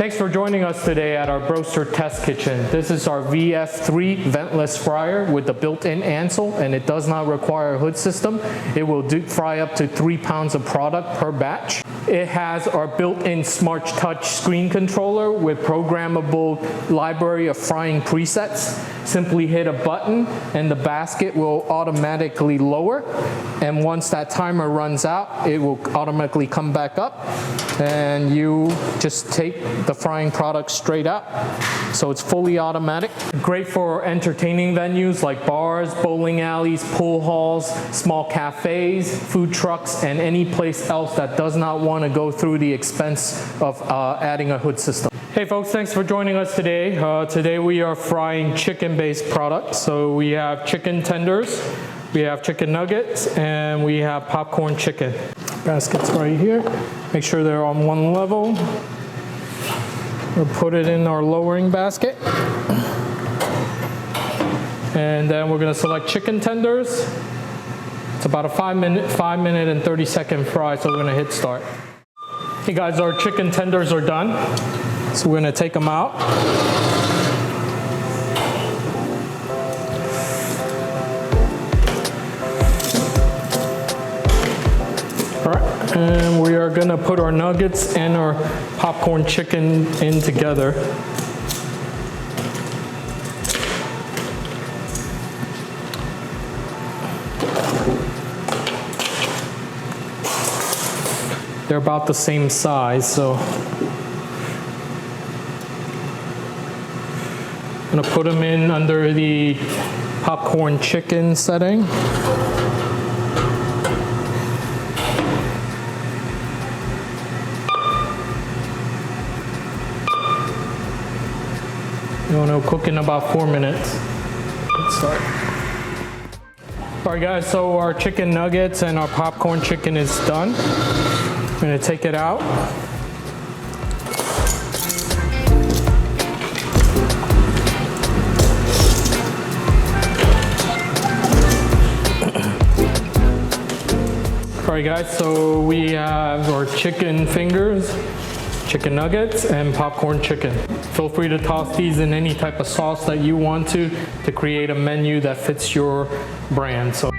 Thanks for joining us today at our Broaster test kitchen. This is our VF-3 ventless fryer with the built-in Ansel, and it does not require a hood system. It will fry up to 3 pounds of product per batch. It has our built-in Smart Touch screen controller with programmable library of frying presets. Simply hit a button and the basket will automatically lower, and once that timer runs out, it will automatically come back up and you just take the frying product straight out. So it's fully automatic. Great for entertaining venues like bars, bowling alleys, pool halls, small cafes, food trucks, and any place else that does not want to go through the expense of adding a hood system. Hey folks, thanks for joining us today. Today we are frying chicken-based products. So we have chicken tenders, we have chicken nuggets, and we have popcorn chicken. Baskets right here. Make sure they're on one level. We'll put it in our lowering basket. And then we're gonna select chicken tenders. It's about a 5 minute and 30-second fry, so we're gonna hit start. Hey guys, our chicken tenders are done. So we're gonna take them out. All right, and we are gonna put our nuggets and our popcorn chicken in together. They're about the same size, so I'm gonna put them in under the popcorn chicken setting. You wanna cook in about 4 minutes. Let's start. All right guys, so our chicken nuggets and our popcorn chicken is done. I'm gonna take it out. All right guys, so we have our chicken fingers, chicken nuggets, and popcorn chicken. Feel free to toss these in any type of sauce that you want to create a menu that fits your brand. So